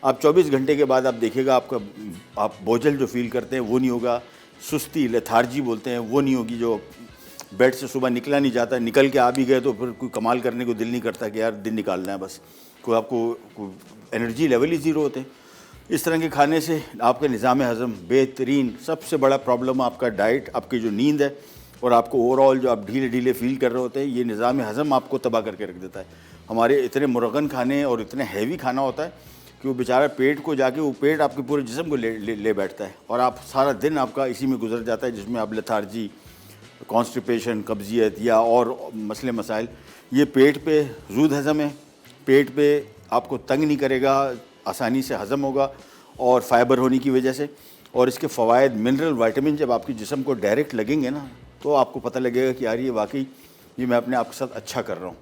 आप 24 घंटे के बाद आप देखिएगा आप बोझल जो फील करते हैं वो नहीं होगा। सुस्ती, लेथार्जी बोलते हैं, वो नहीं होगी। जो बेड से सुबह निकला नहीं जाता, निकल के आ भी गए तो फिर कोई कमाल करने को दिल नहीं करता कि यार दिन निकालना है बस। आपको एनर्जी लेवल ही ज़ीरो होते हैं। इस तरह के खाने से आपका निज़ाम हज़म बेहतरीन। सबसे बड़ा प्रॉब्लम आपका डाइट, आपकी जो नींद है, और आपको ओवरऑल जो आप ढीले ढीले फील कर रहे होते हैं, ये निज़ाम हज़म आपको तबाह करके रख देता है। हमारे इतने मुरगन खाने और इतने हैवी खाना होता है कि वो बेचारा पेट को जाके, वो पेट आपके पूरे जिस्म को ले बैठता है, और आप सारा दिन आपका इसी में गुजर जाता है, जिसमें आप लेथार्जी, कॉन्स्टिपेशन, कब्जियत या और मसले मसाइल। ये पेट पे ज़ूद हज़म है, पेट पे आपको तंग नहीं करेगा, आसानी से हज़म होगा, और फाइबर होने की वजह से। और इसके फ़वाइद, मिनरल, वाइटामिन जब आपके जिस्म को डायरेक्ट लगेंगे ना, तो आपको पता लगेगा कि यार ये वाकई ये मैं अपने आप के साथ अच्छा कर रहा हूँ।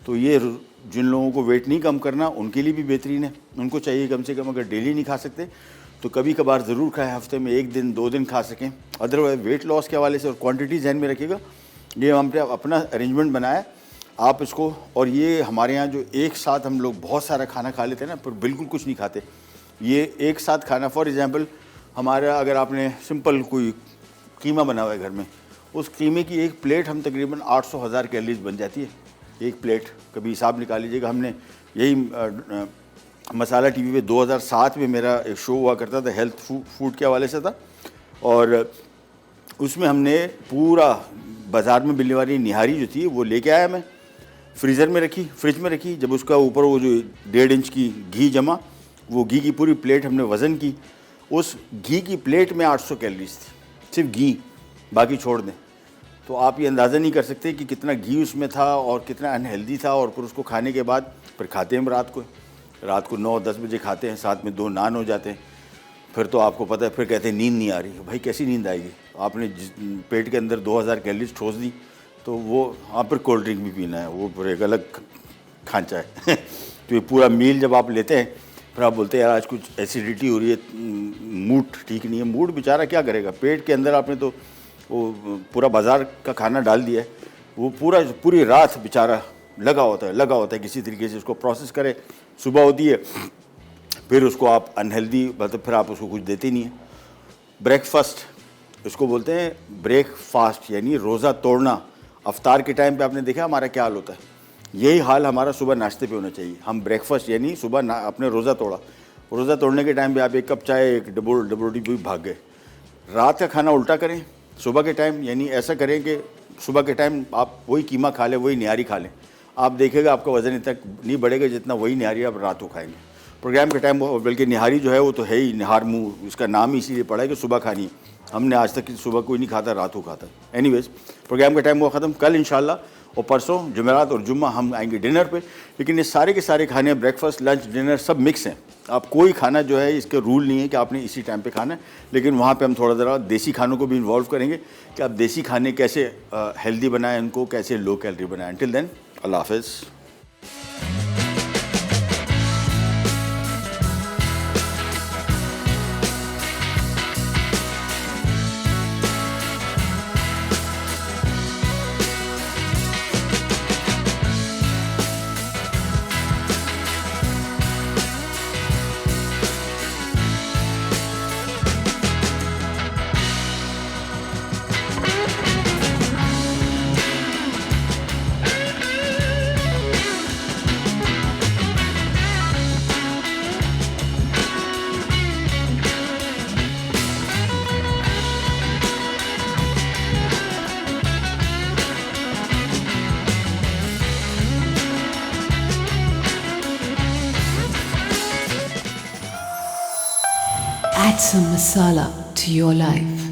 तो ये जिन लोगों को वेट नहीं कम करना, उनके लिए भी बेहतरीन है। उनको चाहिए कम से कम, अगर डेली नहीं खा सकते तो कभी कभार ज़रूर खाएं, हफ्ते में 1 दिन 2 दिन खा सकें। अदरवाइज वेट लॉस के हवाले से और क्वांटिटी ध्यान में रखिएगा। ये हमने अपना अरेंजमेंट बनाया आप इसको। और ये हमारे यहाँ जो एक साथ हम लोग बहुत सारा खाना खा लेते हैं ना, पर बिल्कुल कुछ नहीं खाते। ये एक साथ खाना, फॉर एग्ज़ाम्पल हमारा, अगर आपने सिंपल कोई कीमा बना हुआ है घर में, उस कीमे की एक प्लेट हम तकरीबन 800-1000 कैलोरीज बन जाती है। एक प्लेट, कभी हिसाब निकाल लीजिएगा। हमने यही मसाला टीवी पे 2007 में मेरा एक शो हुआ करता था, हेल्थ फूड के हवाले से था, और उसमें हमने पूरा बाज़ार में मिलने वाली निहारी जो थी वो लेके आया मैं, फ्रीज़र में रखी, फ्रिज में रखी। जब उसका ऊपर वो जो 1.5 इंच की घी जमा, वो घी की पूरी प्लेट हमने वज़न की। उस घी की प्लेट में 800 कैलोरीज थी, सिर्फ घी, बाकी छोड़ दें। तो आप ये अंदाज़ा नहीं कर सकते कि कितना घी उसमें था और कितना अनहेल्दी था। और फिर उसको खाने के बाद फिर खाते हैं रात को 9-10 बजे खाते हैं, साथ में 2 नान हो जाते हैं। फिर तो आपको पता है, फिर कहते हैं नींद नहीं आ रही। भाई कैसी नींद आएगी? आपने पेट के अंदर 2000 कैलोरीज ठोस दी, तो वो आप फिर कोल्ड ड्रिंक भी पीना है, वो फिर एक अलग खांचा है तो ये पूरा मील जब आप लेते हैं, फिर आप बोलते हैं यार आज कुछ एसिडिटी हो रही है, मूड ठीक नहीं है। मूड बेचारा क्या करेगा? पेट के अंदर आपने तो वो पूरा बाज़ार का खाना डाल दिया है, वो पूरी रात बेचारा लगा होता है किसी तरीके से उसको प्रोसेस करे। सुबह होती है, फिर उसको आप अनहेल्दी, मतलब फिर आप उसको कुछ देते नहीं हैं। ब्रेकफास्ट इसको बोलते हैं, ब्रेकफास्ट यानी रोज़ा तोड़ना। अफ्तार के टाइम पे आपने देखा हमारा क्या हाल होता है, यही हाल हमारा सुबह नाश्ते पे होना चाहिए। हम ब्रेकफास्ट यानी सुबह अपने रोज़ा तोड़ा, रोज़ा तोड़ने के टाइम पे आप 1 कप चाय, एक डबल रोटी भी भाग गए। रात का खाना उल्टा करें, सुबह के टाइम यानी ऐसा करें कि सुबह के टाइम आप वही कीमा खा लें, वही निहारी खा लें, आप देखिएगा आपका वज़न इतना नहीं बढ़ेगा जितना वही निहारी आप रात को खाएंगे। प्रोग्राम के टाइम बल्कि निहारी जो है वो तो है ही, निहार मुँह, इसका नाम ही इसीलिए पड़ा है कि सुबह खानी। हमने आज तक सुबह कोई नहीं खाता, रात को खाता। एनीवेज, प्रोग्राम का टाइम हुआ ख़त्म। कल इंशाल्लाह और परसों जुमेरात और जुम्मा हम आएंगे डिनर पे। लेकिन ये सारे के सारे खाने, ब्रेकफास्ट, लंच, डिनर सब मिक्स हैं। आप कोई खाना जो है इसके रूल नहीं है कि आपने इसी टाइम पे खाना है। लेकिन वहाँ पे हम थोड़ा ज़रा देसी खानों को भी इन्वॉल्व करेंगे कि आप देसी खाने कैसे हेल्दी बनाएं, उनको कैसे लो कैलोरी बनाएं। अंटिल देन, अल्लाह हाफ़िज़। Add some masala to your life.